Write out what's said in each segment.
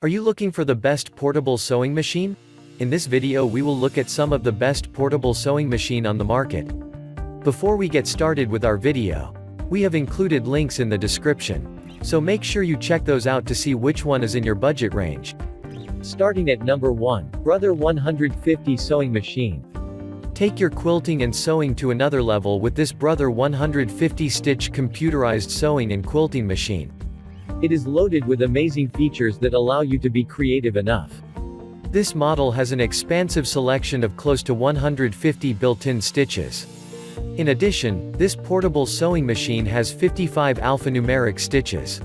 Are you looking for the best portable sewing machine? In this video we will look at some of the best portable sewing machine on the market. Before we get started with our video, we have included links in the description, so make sure you check those out to see which one is in your budget range. Starting at number 1, Brother 150 Sewing Machine. Take your quilting and sewing to another level with this Brother 150 stitch computerized sewing and quilting machine. It is loaded with amazing features that allow you to be creative enough. This model has an expansive selection of close to 150 built-in stitches. In addition, this portable sewing machine has 55 alphanumeric stitches.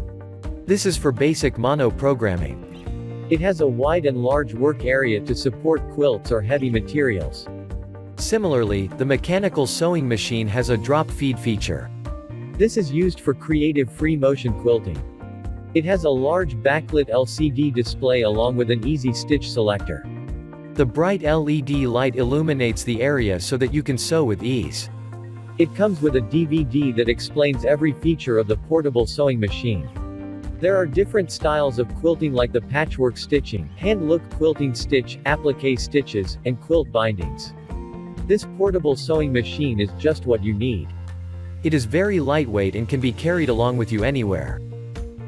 This is for basic mono programming. It has a wide and large work area to support quilts or heavy materials. Similarly, the mechanical sewing machine has a drop feed feature. This is used for creative free motion quilting. It has a large backlit LCD display along with an easy stitch selector. The bright LED light illuminates the area so that you can sew with ease. It comes with a DVD that explains every feature of the portable sewing machine. There are different styles of quilting like the patchwork stitching, hand-look quilting stitch, applique stitches, and quilt bindings. This portable sewing machine is just what you need. It is very lightweight and can be carried along with you anywhere.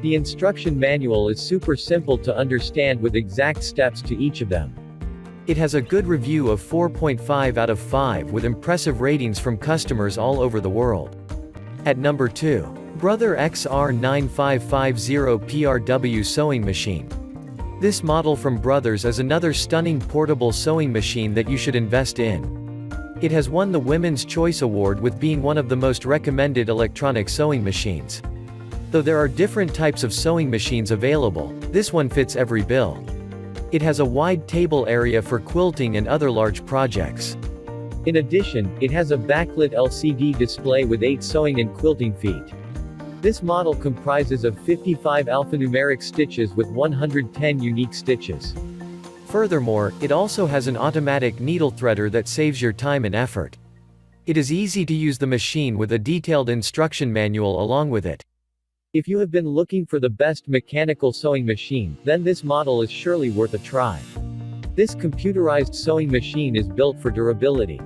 The instruction manual is super simple to understand with exact steps to each of them. It has a good review of 4.5 out of 5 with impressive ratings from customers all over the world. At number 2. Brother XR9550 PRW Sewing Machine. This model from Brothers is another stunning portable sewing machine that you should invest in. It has won the Women's Choice Award with being one of the most recommended electronic sewing machines. Though there are different types of sewing machines available, this one fits every bill. It has a wide table area for quilting and other large projects. In addition, it has a backlit LCD display with 8 sewing and quilting feet. This model comprises of 55 alphanumeric stitches with 110 unique stitches. Furthermore, it also has an automatic needle threader that saves your time and effort. It is easy to use the machine with a detailed instruction manual along with it. If you have been looking for the best mechanical sewing machine, then this model is surely worth a try. This computerized sewing machine is built for durability.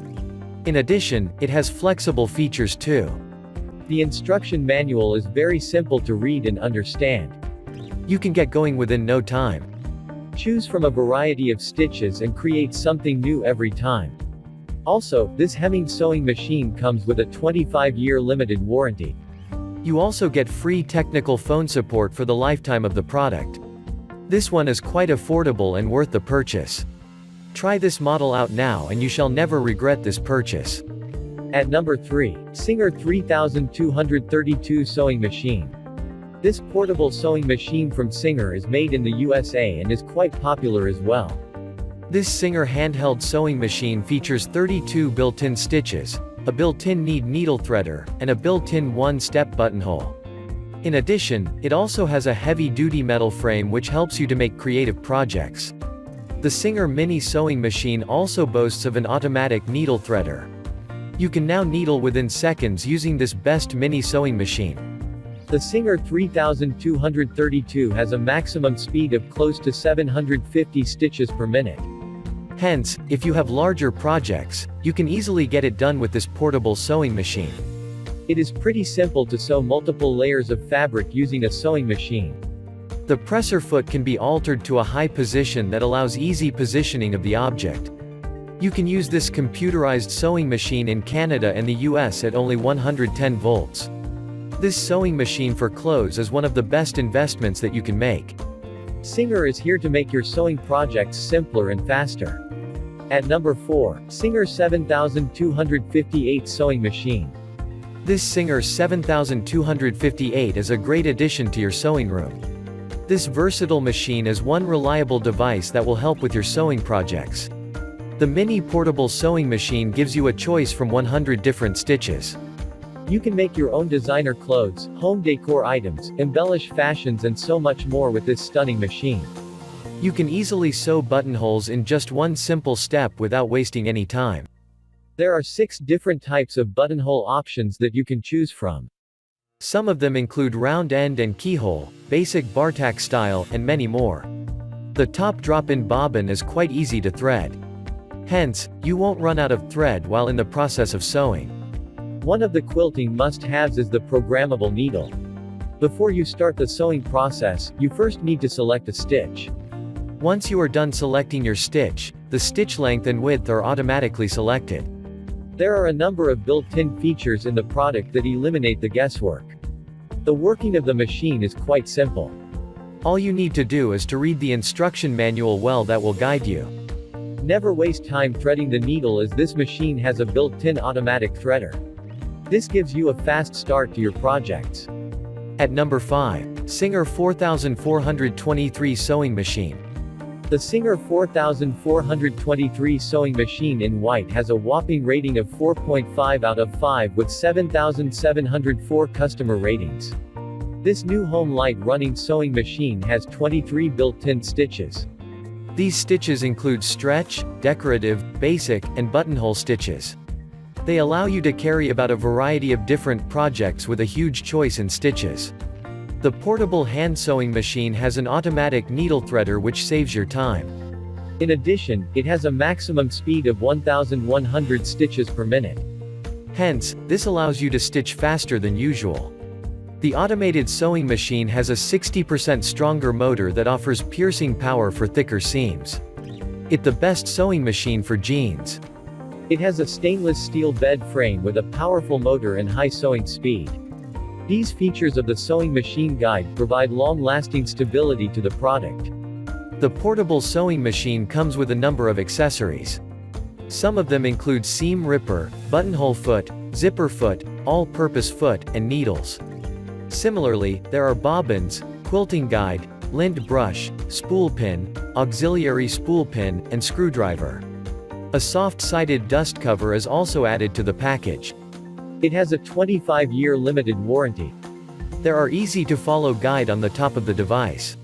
In addition, it has flexible features too. The instruction manual is very simple to read and understand. You can get going within no time. Choose from a variety of stitches and create something new every time. Also, this hemming sewing machine comes with a 25-year limited warranty. You also get free technical phone support for the lifetime of the product. This one is quite affordable and worth the purchase. Try this model out now and you shall never regret this purchase. At number 3, Singer 3232 Sewing Machine. This portable sewing machine from Singer is made in the USA and is quite popular as well. This Singer handheld sewing machine features 32 built-in stitches, a built-in needle threader, and a built-in one-step buttonhole. In addition, it also has a heavy-duty metal frame which helps you to make creative projects. The Singer mini sewing machine also boasts of an automatic needle threader. You can now needle within seconds using this best mini sewing machine. The Singer 3232 has a maximum speed of close to 750 stitches per minute. Hence, if you have larger projects, you can easily get it done with this portable sewing machine. It is pretty simple to sew multiple layers of fabric using a sewing machine. The presser foot can be altered to a high position that allows easy positioning of the object. You can use this computerized sewing machine in Canada and the US at only 110 volts. This sewing machine for clothes is one of the best investments that you can make. Singer is here to make your sewing projects simpler and faster. At number 4, Singer 7258 Sewing Machine. This Singer 7258 is a great addition to your sewing room. This versatile machine is one reliable device that will help with your sewing projects. The mini portable sewing machine gives you a choice from 100 different stitches. You can make your own designer clothes, home decor items, embellish fashions and so much more with this stunning machine. You can easily sew buttonholes in just one simple step without wasting any time. There are 6 different types of buttonhole options that you can choose from. Some of them include round end and keyhole, basic bar tack style, and many more. The top drop-in bobbin is quite easy to thread. Hence, you won't run out of thread while in the process of sewing. One of the quilting must-haves is the programmable needle. Before you start the sewing process, you first need to select a stitch. Once you are done selecting your stitch, the stitch length and width are automatically selected. There are a number of built-in features in the product that eliminate the guesswork. The working of the machine is quite simple. All you need to do is to read the instruction manual well, that will guide you. Never waste time threading the needle, as this machine has a built-in automatic threader. This gives you a fast start to your projects. At number 5, Singer 4423 Sewing Machine. The Singer 4423 sewing machine in white has a whopping rating of 4.5 out of 5 with 7,704 customer ratings. This new home light running sewing machine has 23 built-in stitches. These stitches include stretch, decorative, basic, and buttonhole stitches. They allow you to carry about a variety of different projects with a huge choice in stitches. The portable hand sewing machine has an automatic needle threader which saves your time. In addition, it has a maximum speed of 1,100 stitches per minute. Hence, this allows you to stitch faster than usual. The automated sewing machine has a 60% stronger motor that offers piercing power for thicker seams. It's the best sewing machine for jeans. It has a stainless steel bed frame with a powerful motor and high sewing speed. These features of the sewing machine guide provide long-lasting stability to the product. The portable sewing machine comes with a number of accessories. Some of them include seam ripper, buttonhole foot, zipper foot, all-purpose foot, and needles. Similarly, there are bobbins, quilting guide, lint brush, spool pin, auxiliary spool pin, and screwdriver. A soft-sided dust cover is also added to the package. It has a 25-year limited warranty. There are easy-to-follow guide on the top of the device.